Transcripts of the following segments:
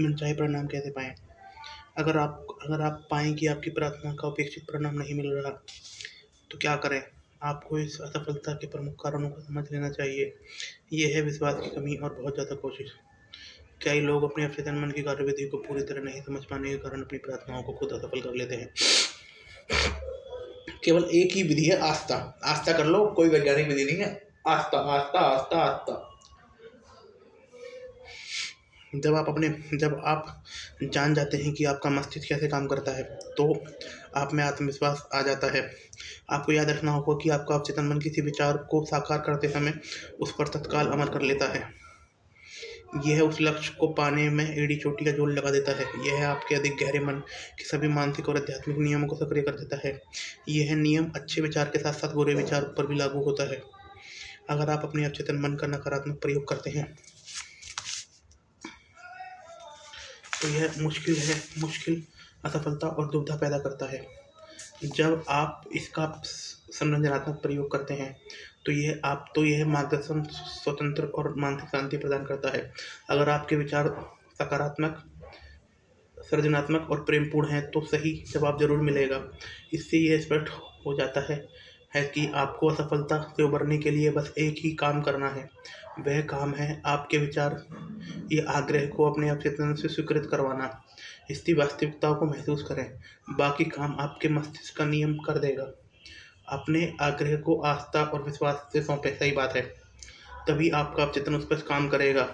मनचाहे परिणाम कैसे पाएं। अगर आप पाएं कि आपकी प्रार्थना का अपेक्षित परिणाम नहीं मिल रहा, तो क्या करें। आपको इस असफलता के प्रमुख कारणों को समझ लेना चाहिए। ये है विश्वास की कमी और बहुत ज़्यादा कोशिश। कई लोग अपने अवचेतन मन की कार्यविधि को पूरी तरह नहीं समझ पाने के कारण अपनी प्रार्थनाओं को खुद असफल कर लेते हैं। केवल एक ही विधि है, आस्था। आस्था कर लो, कोई वैज्ञानिक विधि नहीं है। आस्था, आस्था, आस्था, आस्था। जब आप जान जाते हैं कि आपका मस्तिष्क कैसे काम करता है, तो आप में आत्मविश्वास आ जाता है। आपको याद रखना होगा कि आपका अवचेतन मन किसी विचार को साकार करते समय उस पर तत्काल अमल कर लेता है। यह उस लक्ष्य को पाने में एड़ी चोटी का जोड़ लगा देता है। यह आपके अधिक गहरे मन के सभी मानसिक और आध्यात्मिक नियमों को सक्रिय कर देता है। यह नियम अच्छे विचार के साथ साथ बुरे विचार पर भी लागू होता है। अगर आप अपने अवचेतन मन का नकारात्मक प्रयोग करते हैं, तो यह मुश्किल, असफलता और दुविधा पैदा करता है। जब आप इसका संरचनात्मक प्रयोग करते हैं, तो यह मार्गदर्शन, स्वतंत्र और मानसिक शांति प्रदान करता है। अगर आपके विचार सकारात्मक, सृजनात्मक और प्रेमपूर्ण हैं, तो सही जवाब जरूर मिलेगा। इससे यह स्पष्ट हो जाता है कि आपको असफलता से उबरने के लिए बस एक ही काम करना है। वह काम है आपके विचार या आग्रह को अपने अवचेतन से स्वीकृत करवाना। इसकी वास्तविकता को महसूस करें। बाकी काम आपके मस्तिष्क का नियम कर देगा। अपने आग्रह को आस्था और विश्वास से सौंपे। सही बात है। तभी आपका अवचेतन उस पर काम करेगा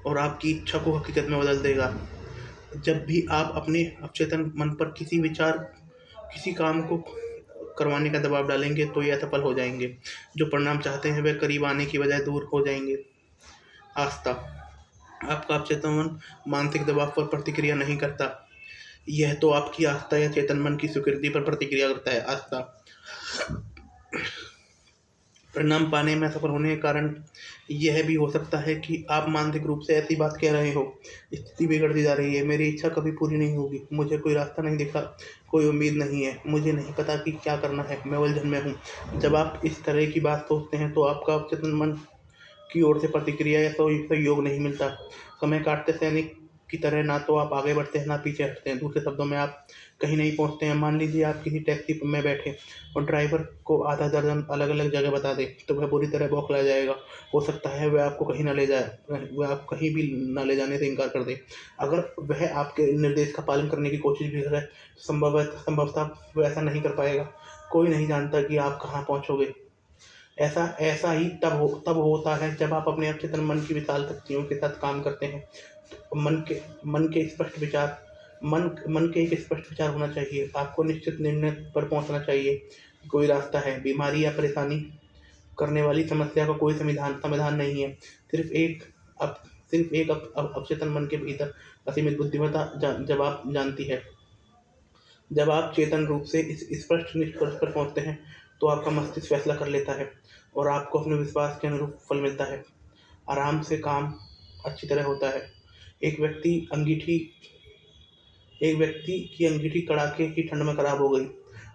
और आपकी इच्छा को हकीकत में बदल देगा। जब भी आप अपने अवचेतन मन पर किसी काम को करवाने का दबाव डालेंगे, तो ये असफल हो जाएंगे। जो परिणाम चाहते हैं वह करीब आने की बजाय दूर हो जाएंगे। आस्था। आपका अवचेतन मन मानसिक दबाव पर प्रतिक्रिया नहीं करता। यह तो आपकी आस्था या चेतन मन की स्वीकृति पर प्रतिक्रिया करता है। आस्था। परिणाम पाने में असफल होने के कारण यह भी हो सकता है कि आप मानसिक रूप से ऐसी बात कह रहे हो, स्थिति बिगड़ती जा रही है, मेरी इच्छा कभी पूरी नहीं होगी, मुझे कोई रास्ता नहीं दिखा, कोई उम्मीद नहीं है, मुझे नहीं पता कि क्या करना है, मैं उलझन में हूँ। जब आप इस तरह की बात सोचते हैं, तो आपका अवचेतन मन की ओर से प्रतिक्रिया या सहयोग नहीं मिलता। समय काटते सैनिक की तरह ना तो आप आगे बढ़ते हैं, ना पीछे हटते हैं। दूसरे शब्दों में, आप कहीं नहीं पहुंचते हैं। मान लीजिए आप किसी टैक्सी में बैठे और ड्राइवर को आधा दर्जन अलग अलग जगह बता दे, तो वह बुरी तरह बौखला जाएगा। हो सकता है वह आपको कहीं ना ले जाए, वह आप कहीं भी ना ले जाने से इनकार कर दे। अगर वह आपके निर्देश का पालन करने की कोशिश भी करे, संभवतः वह ऐसा नहीं कर पाएगा। कोई नहीं जानता कि आप कहाँ पहुँचोगे। ऐसा ही तब होता है जब आप अपने अवचेतन मन की विशाल शक्तियों के साथ काम करते हैं। तो मन के स्पष्ट विचार मन के एक स्पष्ट विचार होना चाहिए। आपको निश्चित निर्णय पर पहुंचना चाहिए। कोई रास्ता है। बीमारी या परेशानी करने वाली समस्या का कोई समाधान नहीं है। सिर्फ एक अवचेतन मन के भीतर असीमित बुद्धिमत्ता जवाब जानती है। जब आप चेतन रूप से इस स्पष्ट निष्कर्ष पर पहुंचते हैं, तो आपका मस्तिष्क फैसला कर लेता है और आपको अपने विश्वास के अनुरूप फल मिलता है। आराम से काम अच्छी तरह होता है। एक व्यक्ति अंगीठी एक व्यक्ति की अंगीठी कड़ाके की ठंड में खराब हो गई।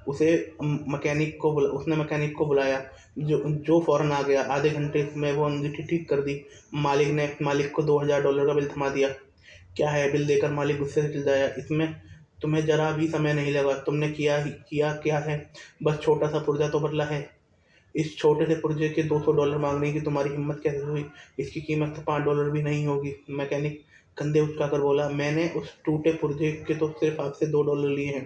उसने मैकेनिक को बुलाया, जो फौरन आ गया। आधे घंटे में वो अंगीठी ठीक कर दी। मालिक को $2000 का बिल थमा दिया। क्या है? बिल देकर मालिक गुस्से से चिल्लाया, इसमें तुम्हें जरा भी समय नहीं लगा। तुमने किया क्या है? बस छोटा सा पुर्जा तो बदला है। इस छोटे से पुर्जे के $200 मांगने की तुम्हारी हिम्मत कैसे हुई? इसकी कीमत तो $5 भी नहीं होगी। मैकेनिक कंधे उचकाकर बोला, मैंने उस टूटे पुर्जे के तो सिर्फ आपसे $2 लिए हैं।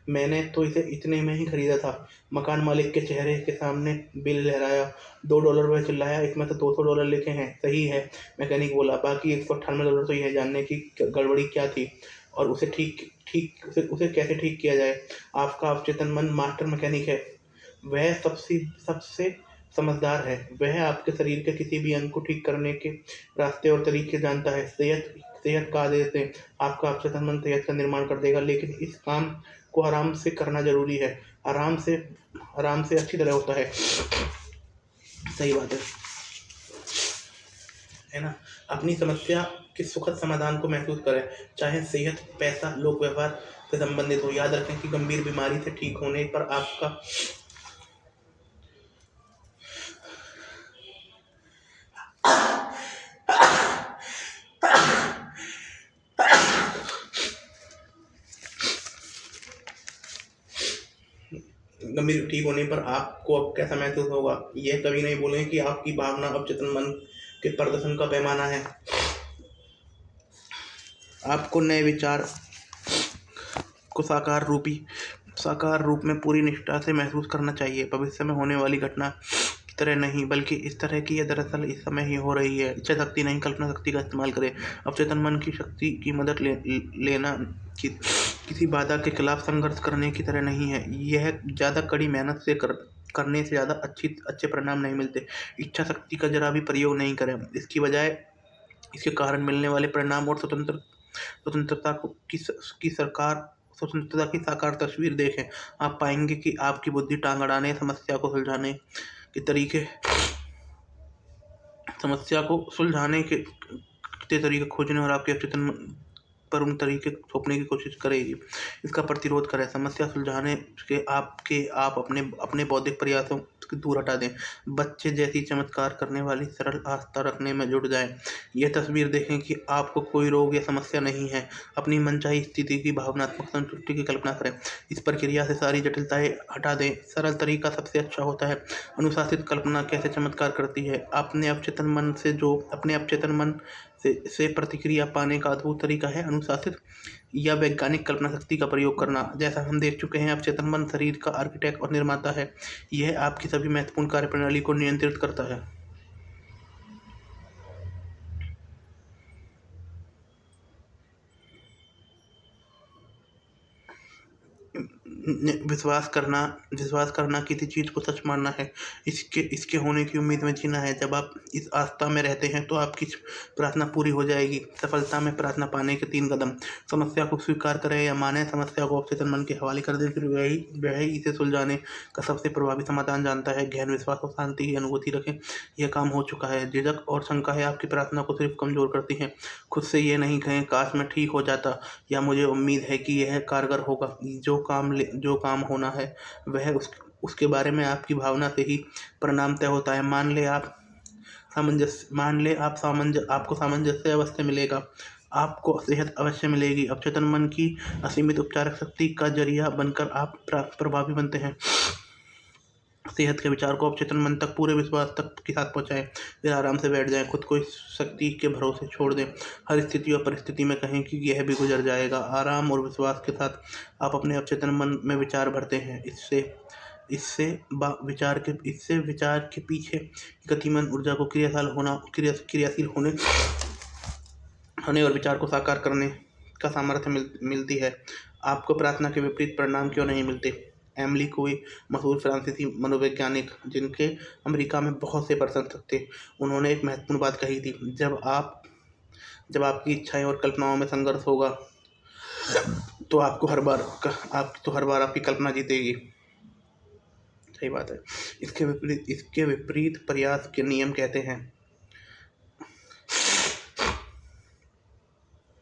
मैंने तो इसे इतने में ही खरीदा था। मकान मालिक के चेहरे के सामने बिल लहराया। $2 वह चिल्लाया, इसमें तो $200 लिखे हैं। सही है, मैकेनिक बोला, बाकी $198 तो यह जानने की गड़बड़ी क्या थी और उसे कैसे ठीक किया जाए। आपका अवचेतन मन मास्टर मैकेनिक है। वह सबसे समझदार है। वह आपके शरीर के किसी भी अंग को ठीक करने के रास्ते और तरीके जानता है। सेहत का आदेश दें, आपका अवचेतन मन सेहत का निर्माण कर देगा, लेकिन इस काम को आराम से करना जरूरी है। आराम से अच्छी तरह होता है। सही बात है ना। अपनी समस्या के सुखद समाधान को महसूस करें, चाहे सेहत, पैसा, लोक व्यवहार से संबंधित हो। याद रखें कि गंभीर बीमारी से ठीक होने पर आपका गंभीर ठीक होने पर आपको अब कैसा महसूस होगा? यह कभी नहीं भूलें कि आपकी भावना अवचेतन मन के प्रदर्शन का पैमाना है। आपको नए विचार को साकार रूप में पूरी निष्ठा से महसूस करना चाहिए। भविष्य में होने वाली घटना की तरह नहीं, बल्कि इस तरह की यह दरअसल इस समय ही हो रही है। इच्छा शक्ति नहीं, कल्पना शक्ति का इस्तेमाल करें। अवचेतन मन की शक्ति की मदद लेना किसी बाधा के खिलाफ संघर्ष करने की तरह नहीं है। यह ज़्यादा कड़ी मेहनत से करने से ज़्यादा अच्छे परिणाम नहीं मिलते। इच्छा शक्ति का जरा भी प्रयोग नहीं करें, इसकी बजाय इसके कारण मिलने वाले परिणाम और स्वतंत्रता की साकार तस्वीर देखें। आप पाएंगे कि आपकी बुद्धि टांग अड़ाने, समस्या को सुलझाने के तरीके खोजने और आपके अवचेतन पर उन तरीके थोपने की कोशिश करेगी। इसका प्रतिरोध करें। समस्या सुलझाने के आप अपने बौद्धिक प्रयासों को दूर हटा दें। बच्चे जैसी चमत्कार करने वाली सरल आस्था रखने में जुट जाएं। यह तस्वीर देखें कि आपको कोई रोग या समस्या नहीं है। अपनी मनचाही स्थिति की भावनात्मक संतुष्टि की कल्पना करें। इस प्रक्रिया से सारी जटिलताएं हटा दें। सरल तरीका सबसे अच्छा होता है। अनुशासित कल्पना कैसे चमत्कार करती है। अपने अवचेतन मन से प्रतिक्रिया पाने का अद्भुत तरीका है अनुशासित या वैज्ञानिक कल्पना शक्ति का प्रयोग करना। जैसा हम देख चुके हैं, अवचेतन मन शरीर का आर्किटेक्ट और निर्माता है। यह आपकी सभी महत्वपूर्ण कार्यप्रणाली को नियंत्रित करता है। विश्वास करना किसी चीज़ को सच मानना है। इसके होने की उम्मीद में जीना है। जब आप इस आस्था में रहते हैं तो आपकी प्रार्थना पूरी हो जाएगी। सफलता में प्रार्थना पाने के 3 कदम। समस्या को स्वीकार करें या माने। समस्या को अवचेतन मन के हवाले कर दें, फिर वह ही इसे सुलझाने का सबसे प्रभावी समाधान जानता है। गहन विश्वास और शांति की अनुभूति रखें। यह काम हो चुका है। झिझक और शंका है आपकी प्रार्थना को सिर्फ कमजोर करती हैं। खुद से ये नहीं कहें काश मैं ठीक हो जाता, या मुझे उम्मीद है कि यह कारगर होगा। जो काम होना है वह उसके बारे में आपकी भावना से ही परिणाम तय होता है। आपको सामंजस्य अवश्य मिलेगा। आपको सेहत अवश्य मिलेगी। अवचेतन मन की असीमित उपचारक शक्ति का जरिया बनकर आप प्रभावी बनते हैं। सेहत के विचार को अवचेतन मन तक पूरे विश्वास तक के साथ पहुंचाएं। फिर आराम से बैठ जाएं। खुद को इस शक्ति के भरोसे छोड़ दें। हर स्थिति और परिस्थिति में कहें कि यह भी गुजर जाएगा। आराम और विश्वास के साथ आप अपने अवचेतन मन में विचार भरते हैं। इससे विचार के पीछे गतिमान ऊर्जा को क्रियाशील होने और विचार को साकार करने का सामर्थ्य मिलती है। आपको प्रार्थना के विपरीत परिणाम क्यों नहीं मिलते? एमिली कोई मशहूर फ्रांसीसी मनोवैज्ञानिक, जिनके अमेरिका में बहुत से प्रशंसक थे, उन्होंने एक महत्वपूर्ण बात कही थी। जब आपकी इच्छाएं और कल्पनाओं में संघर्ष होगा तो हर बार आपकी कल्पना जीतेगी। सही बात है। इसके विपरीत प्रयास के नियम कहते हैं।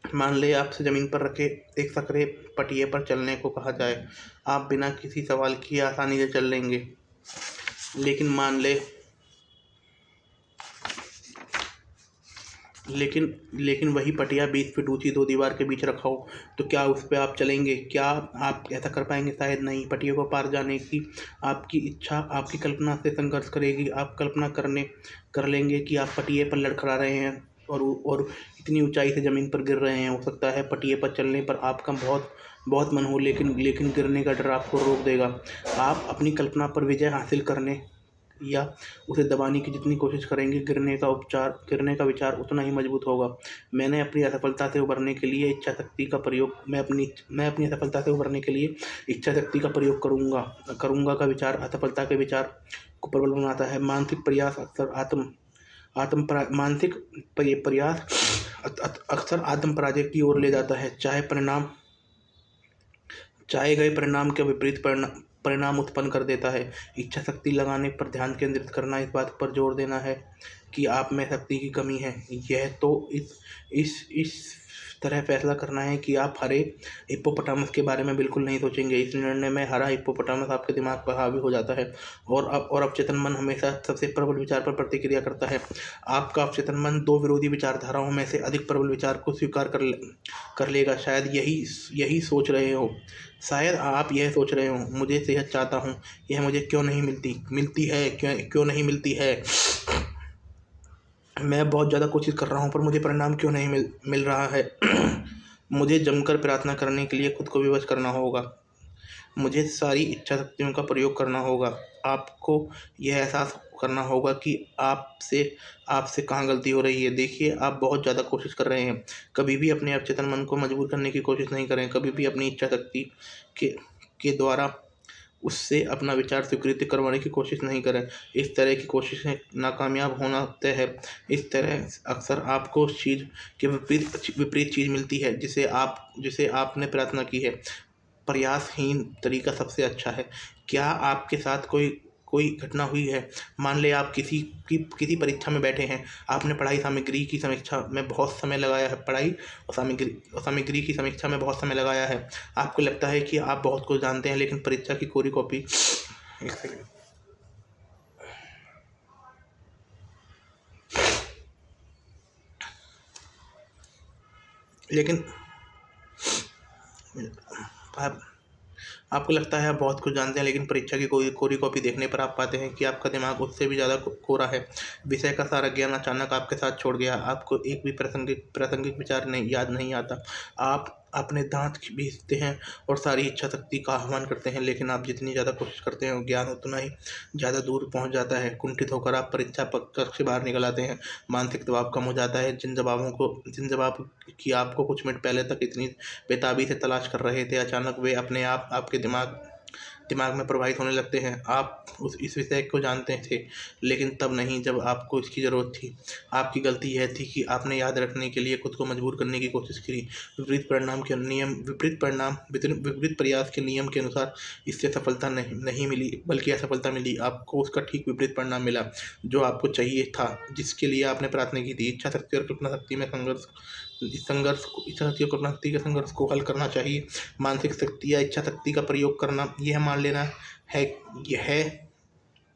मान ले आपसे जमीन पर रखे एक संकरे पटिए पर चलने को कहा जाए। आप बिना किसी सवाल किए आसानी से चल लेंगे। लेकिन वही पटिया 20 फीट ऊंची 2 दीवार के बीच रखा हो, तो क्या उस पर आप चलेंगे? क्या आप ऐसा कर पाएंगे? शायद नहीं। पटिया को पार जाने की आपकी इच्छा आपकी कल्पना से संघर्ष करेगी। आप कल्पना कर लेंगे कि आप पटिए पर लड़खड़ा रहे हैं और इतनी ऊंचाई से ज़मीन पर गिर रहे हैं। हो सकता है पटिए पर चलने पर आपका बहुत मन हो, लेकिन गिरने का डर आपको रोक देगा। आप अपनी कल्पना पर विजय हासिल करने या उसे दबाने की जितनी कोशिश करेंगे, गिरने का विचार उतना ही मजबूत होगा। मैं अपनी असफलता से उबरने के लिए इच्छा शक्ति का प्रयोग करूँगा का विचार असफलता के विचार को प्रबल बनाता है। मानसिक प्रयास अक्सर आत्म पराजय की ओर ले जाता है। चाहे गए परिणाम के विपरीत परिणाम उत्पन्न कर देता है। इच्छा शक्ति लगाने पर ध्यान केंद्रित करना इस बात पर जोर देना है कि आप में शक्ति की कमी है। यह तो इस तरह फैसला करना है कि आप हरे हिप्पोपोटामस के बारे में बिल्कुल नहीं सोचेंगे। इस निर्णय में हरा हिप्पोपोटामस आपके दिमाग पर हावी हो जाता है और अवचेतन मन हमेशा सबसे प्रबल विचार पर प्रतिक्रिया करता है। आपका अवचेतन मन दो विरोधी विचारधाराओं में से अधिक प्रबल विचार को स्वीकार कर लेगा। शायद यही सोच रहे हो, शायद आप यह सोच रहे हो, मुझे सेहत चाहता हूँ, यह मुझे क्यों नहीं मिलती है, क्यों नहीं मिलती है। मैं बहुत ज़्यादा कोशिश कर रहा हूँ पर मुझे परिणाम क्यों नहीं मिल रहा है। मुझे जमकर प्रार्थना करने के लिए खुद को विवश करना होगा। मुझे सारी इच्छा शक्तियों का प्रयोग करना होगा। आपको यह एहसास करना होगा कि आपसे आपसे कहाँ गलती हो रही है। देखिए, आप बहुत ज़्यादा कोशिश कर रहे हैं। कभी भी अपने अवचेतन मन को मजबूर करने की कोशिश नहीं करें। कभी भी अपनी इच्छा शक्ति के के द्वारा उससे अपना विचार स्वीकृत करवाने की कोशिश नहीं करें। इस तरह की कोशिशें नाकामयाब होना तय है। इस तरह अक्सर आपको उस चीज़ के विपरीत चीज़ मिलती है जिसे आपने प्रार्थना की है। प्रयासहीन तरीका सबसे अच्छा है। क्या आपके साथ कोई कोई घटना हुई है? मान लें आप किसी परीक्षा में बैठे हैं। आपने पढ़ाई सामग्री की समीक्षा में बहुत समय लगाया है। पढ़ाई और सामग्री की समीक्षा में बहुत समय लगाया है। आपको लगता है कि आप बहुत कुछ जानते हैं, लेकिन परीक्षा की कोरी कॉपी एक सेकंड लेकिन आप आपको लगता है आप बहुत कुछ जानते हैं, लेकिन परीक्षा की कोई कोरी कॉपी देखने पर आप पाते हैं कि आपका दिमाग उससे भी ज़्यादा कोरा है। विषय का सारा ज्ञान अचानक आपके साथ छोड़ गया। आपको एक भी प्रासंगिक विचार नहीं याद नहीं आता। आप अपने दांत पीसते हैं और सारी इच्छा शक्ति का आह्वान करते हैं, लेकिन आप जितनी ज़्यादा कोशिश करते हैं ज्ञान उतना ही ज़्यादा दूर पहुंच जाता है। कुंठित होकर आप परीक्षा कक्ष से बाहर निकल आते हैं। मानसिक दबाव कम हो जाता है। जिन जवाब की आपको कुछ मिनट पहले तक इतनी बेताबी से तलाश कर रहे थे, अचानक वे अपने आप आपके दिमाग दिमाग में प्रवाहित होने लगते हैं। आप इस विषय को जानते थे, लेकिन तब नहीं जब आपको इसकी ज़रूरत थी। आपकी गलती यह थी कि आपने याद रखने के लिए खुद को मजबूर करने की कोशिश की। विपरीत प्रयास के नियम के अनुसार इससे सफलता नहीं मिली, बल्कि असफलता मिली। आपको उसका ठीक विपरीत परिणाम मिला जो आपको चाहिए था, जिसके लिए आपने प्रार्थना की थी। इच्छा शक्ति और कल्पना शक्ति में इच्छा शक्ति और कल्पना शक्ति के संघर्ष को हल करना चाहिए। मानसिक शक्ति या इच्छा शक्ति का प्रयोग करना यह मान लेना है यह है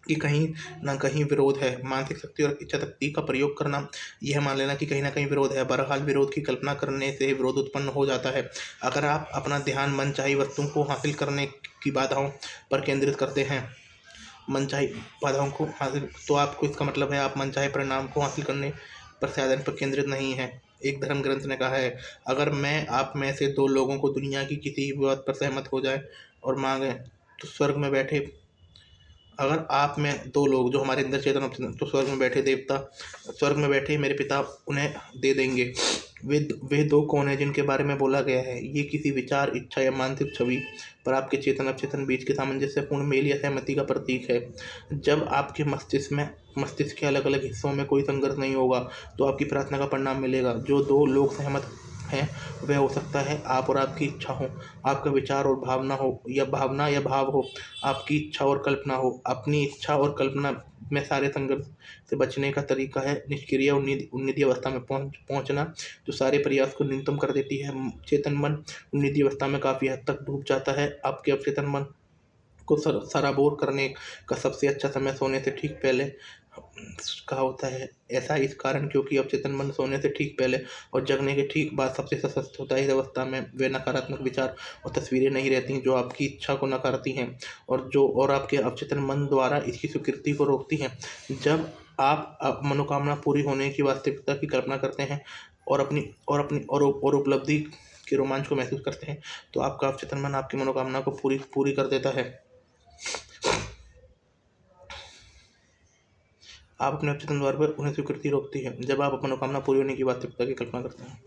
कि कहीं ना कहीं विरोध है। मानसिक शक्ति और इच्छा शक्ति का प्रयोग करना यह मान लेना कि कहीं ना कहीं विरोध है। बहरहाल, विरोध की कल्पना करने से विरोध उत्पन्न हो जाता है। अगर आप अपना ध्यान मनचाही वस्तुओं को हासिल करने की बाधाओं पर केंद्रित करते हैं, मनचाही बाधाओं को हासिल, तो आपको इसका मतलब है आप मनचाहे परिणाम को हासिल करने पर साधन पर केंद्रित नहीं है। एक धर्म ग्रंथ ने कहा है, अगर मैं आप में से दो लोगों को दुनिया की किसी भी बात पर सहमत हो जाए और मांगे तो स्वर्ग में बैठे अगर आप में दो लोग जो हमारे अंदर चेतन तो स्वर्ग में बैठे मेरे पिता उन्हें दे देंगे। वे दो कौन है जिनके बारे में बोला गया है? ये किसी विचार, इच्छा या मानसिक छवि पर आपके चेतन अवचेतन बीच के सामंजस्यपूर्ण मेल या सहमति का प्रतीक है। जब आपके मस्तिष्क के अलग अलग हिस्सों में कोई संघर्ष नहीं होगा, तो आपकी प्रार्थना का परिणाम मिलेगा। जो दो लोग सहमत हैं, वह हो सकता है आप और आपकी इच्छा हो, आपका विचार और भावना या भाव हो, आपकी इच्छा और कल्पना हो। अपनी इच्छा और कल्पना में सारे संघर्ष से बचने का तरीका है निष्क्रिय उन्नति अवस्था में पहुंचना, जो सारे प्रयास को न्यूनतम कर देती है। चेतन मन उन्नति अवस्था में काफ़ी हद तक डूब जाता है। आपके अवचेतन मन को सराबोर करने का सबसे अच्छा समय सोने से ठीक पहले का होता है। ऐसा इस कारण क्योंकि अवचेतन मन सोने से ठीक पहले और जगने के ठीक बाद सबसे सशक्त होता है। इस अवस्था में वे नकारात्मक विचार और तस्वीरें नहीं रहती जो आपकी इच्छा को नकारती हैं और आपके अवचेतन मन द्वारा इसकी स्वीकृति को रोकती हैं। जब आप मनोकामना पूरी होने की वास्तविकता की कल्पना करते हैं और उपलब्धि के रोमांच को महसूस करते हैं, तो आपका अवचेतन मन आपकी मनोकामना को पूरी कर देता है। आप अपने अवचेतन द्वार पर उन्हें स्वीकृति रोकती है जब आप मनोकामना पूरी होने की वास्तविकता की कल्पना करते हैं।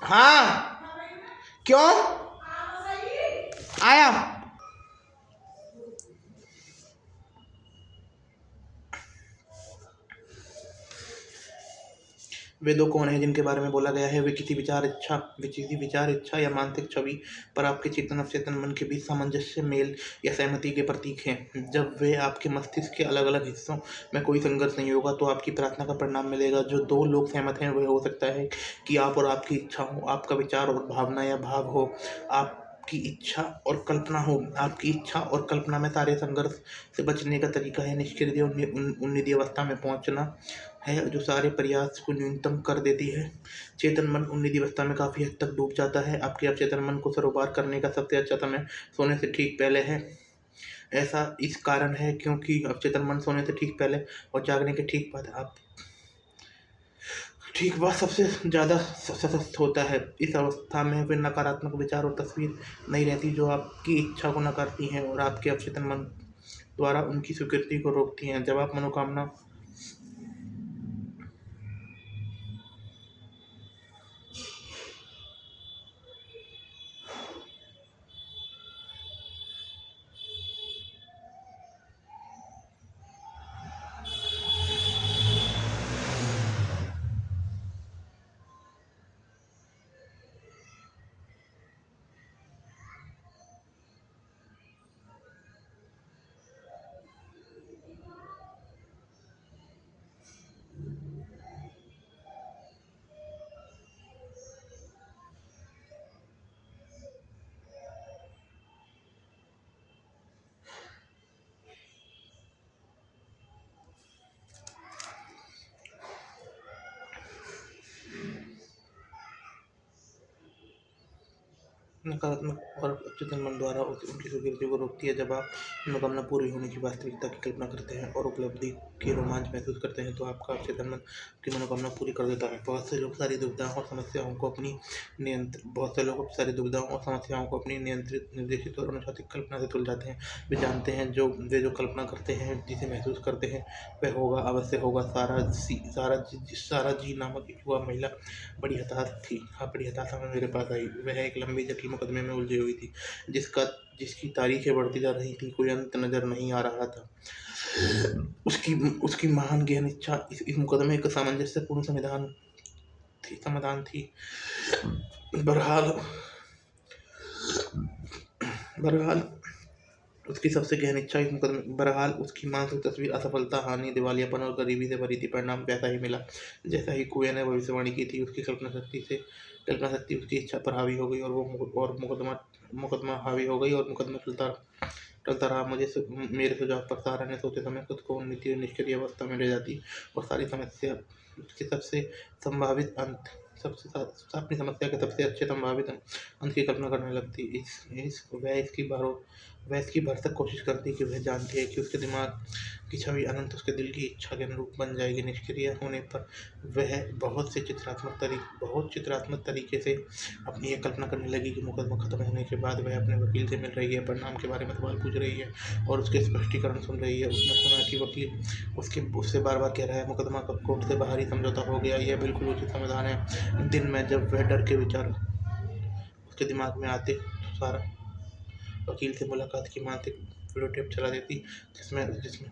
हाँ। क्यों? आया। वे दो कौन हैं जिनके बारे में बोला गया है? वे किसी विचार इच्छा या मानसिक छवि पर आपके चेतन अवचेतन मन के बीच सामंजस्य, मेल या सहमति के प्रतीक हैं। जब वे आपके मस्तिष्क के अलग अलग हिस्सों में कोई संघर्ष नहीं होगा तो आपकी प्रार्थना का परिणाम मिलेगा। जो दो लोग सहमत हैं वह हो सकता है कि आप और आपकी इच्छा हो, आपका विचार और भावना या भाव हो, आपकी इच्छा और कल्पना हो। आपकी इच्छा और कल्पना में सारे संघर्ष से बचने का तरीका है निष्क्रिय उन्नति अवस्था में पहुंचना है, जो सारे प्रयास को न्यूनतम कर देती है। चेतन मन उन्नति अवस्था में काफी हद तक डूब जाता है। आपके अवचेतन मन को सरोकार करने का सबसे अच्छा समय सोने से ठीक पहले है। ऐसा इस कारण है क्योंकि अवचेतन मन सोने से ठीक पहले और जागने के ठीक बाद सबसे ज्यादा सशक्त होता है। इस अवस्था में वे नकारात्मक विचार और तस्वीर नहीं रहती जो आपकी इच्छा को नकारती हैं और आपके अवचेतन मन द्वारा उनकी स्वीकृति को रोकती हैं। जब आप मनोकामना नकारात्मक और अवचेतन मन द्वारा उनकी स्वीकृति को रोकती है। जब आप मनोकामना पूरी होने की वास्तविकता की कल्पना करते हैं और उपलब्धि के रोमांच महसूस करते हैं तो आपका अवचेतन मन की मनोकामना पूरी कर देता है। बहुत से लोग सारी दुविधाओं और समस्याओं को अपनी नियंत्रित, निर्देशित और अनुशासित कल्पना से तुल जाते हैं। वे जानते हैं वे जो कल्पना करते हैं, जिसे महसूस करते हैं, वह होगा, अवश्य होगा। सारा जी नामक एक युवा महिला बड़ी हताशा में मेरे पास आई। वह एक लंबी जटिल मुकदमे में उलझी हुई थी, जिसकी तारीखें बढ़ती जा रही थी, कोई अंत नजर नहीं आ रहा था। उसकी उसकी महान गहन इच्छा इस मुकदमे का सामंजस्यपूर्ण समाधान थी। बहरहाल बहरहाल उसकी सबसे गहन इच्छा इस मुकदमे बहरहाल उसकी मानसिक तस्वीर असफलता, हानि, दिवालियापन और गरीबी से भरी थी। परिणाम वैसा ही मिला जैसा ही कुएं ने भविष्यवाणी की थी। उसकी कल्पना शक्ति उसकी इच्छा पर हावी हो गई और मुकदमा हावी हो गई और मुकदमा टलता रहा। मेरे सुझाव पर सहारा ने सोते समय खुद को उन्नति और निष्क्रिय अवस्था में ले जाती और सारी समस्या के सबसे संभावित अंत सबसे अपनी समस्या के सबसे अच्छे संभावित अंत की कल्पना करने लगती। वह इसकी भरसक कोशिश करती कि वह जानती है कि उसके दिमाग की छवि अनंत उसके दिल की इच्छा के अनुरूप बन जाएगी। निष्क्रिय होने पर वह बहुत चित्रात्मक तरीके से अपनी यह कल्पना करने लगी कि मुकदमा खत्म होने के बाद वह अपने वकील से मिल रही है, परिणाम के बारे में सवाल पूछ रही है और उसके स्पष्टीकरण सुन रही है। उसने सुना कि वकील उससे बार बार कह रहा है, मुकदमा कब कोर्ट से बाहर ही समझौता हो गया, यह बिल्कुल उचित समाधान है। दिन में जब वह डर के विचार उसके दिमाग में आते तो सारा वकील से मुलाकात की मानसिक वीडियो टेप चला देती जिसमें जिसमें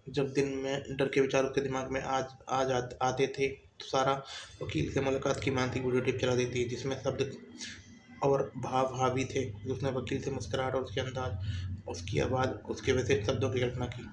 जब दिन में डर के विचार उसके दिमाग में आते थे तो सारा वकील से मुलाकात की मानसिक वीडियो टेप चला देती है, जिसमें शब्द और भाव हावी थे। उसने वकील से मुस्कुराहट और उसके अंदाज, उसकी आवाज़, उसके वैसे शब्दों की कल्पना की।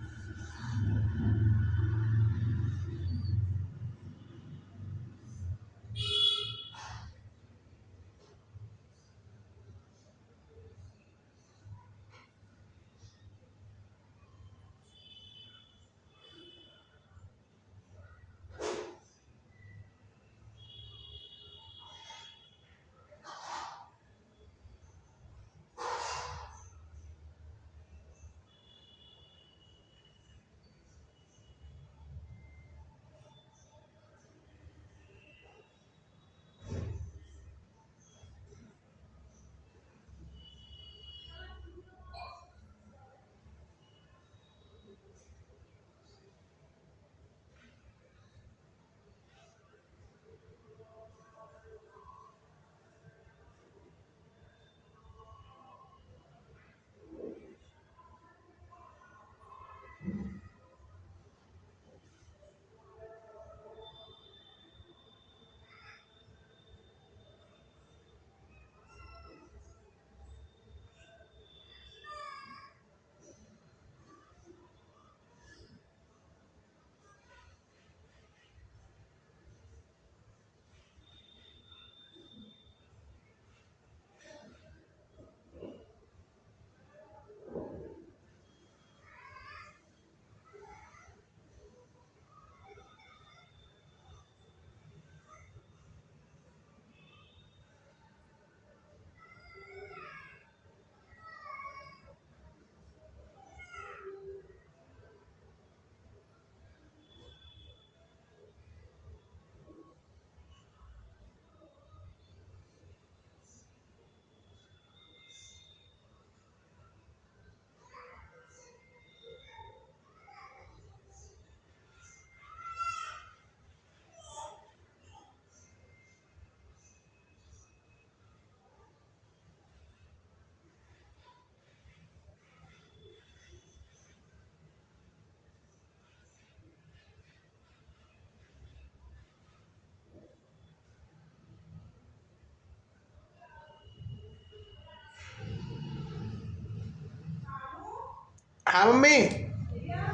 हाँ मम्मी,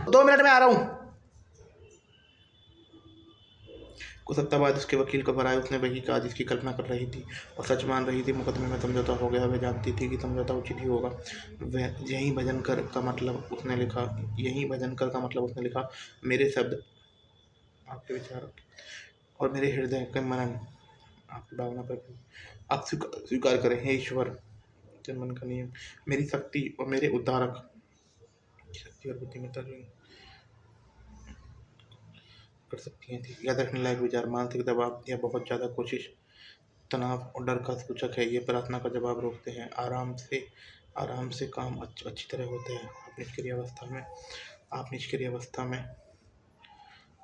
2 मिनट में आ रहा हूँ। कुछ हफ्ता बाद उसके वकील को बुलाया। उसने वही कहा जिसकी कल्पना कर रही थी और सच मान रही थी। मुकदमे में समझौता हो गया। वह जानती थी कि समझौता उचित ही होगा। वह यही भजन कर का मतलब उसने लिखा। मेरे शब्द, आपके विचार और मेरे हृदय के मनन आपकी भावना पर आप स्वीकार करें। हे ईश्वर, जन मन का नियम, मेरी शक्ति और मेरे उद्धारक की शक्ति और बुद्धिमत्ता कर सकती हैं थी। याद रखने लायक विचार, मानसिक दबाव या बहुत ज़्यादा कोशिश तनाव और डर का सूचक है। ये प्रार्थना का जवाब रोकते हैं। आराम से काम अच्छी तरह होते हैं। निष्क्रिय अवस्था में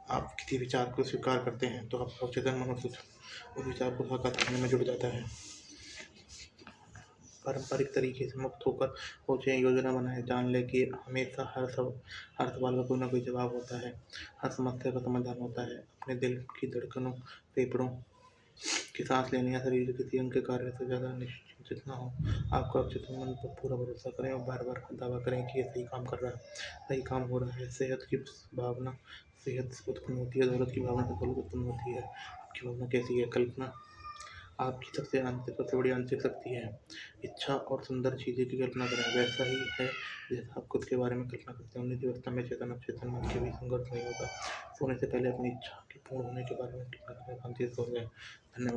आप किसी विचार को स्वीकार करते हैं तो आपका अवचेतन मनुष्य उस विचार को साकार करने में जुट जाता है। पारंपरिक तरीके से मुक्त होकर सोचें, योजना बनाएं, जान लें कि हमेशा हर सवाल का कोई ना कोई जवाब होता है। हर समस्या का समाधान होता है। अपने दिल की धड़कनों, फेफड़ों की सांस लेने या शरीर के किसी अंग के कार्य से ज़्यादा निश्चिंत न हो। आपका अवचेतन मन पर पूरा भरोसा करें और बार बार दावा करें कि ये सही काम कर रहा है, सही काम हो रहा है। सेहत से उत्पन्न होती है, दौलत की भावना से दौलत उत्पन्न होती है। आपकी भावना कैसी है? कल्पना आपकी सबसे बड़ी आंतरिक शक्ति है। इच्छा और सुंदर चीज़ें की कल्पना करें। वैसा ही है जैसा आप खुद के बारे में कल्पना करते हैं। निजी अवस्था में चेतन अवचेतन मन के बीच संघर्ष नहीं होता। सोने से पहले अपनी इच्छा के पूर्ण होने के बारे में टिप्पणी करें, शांति से सो जाएं। धन्यवाद।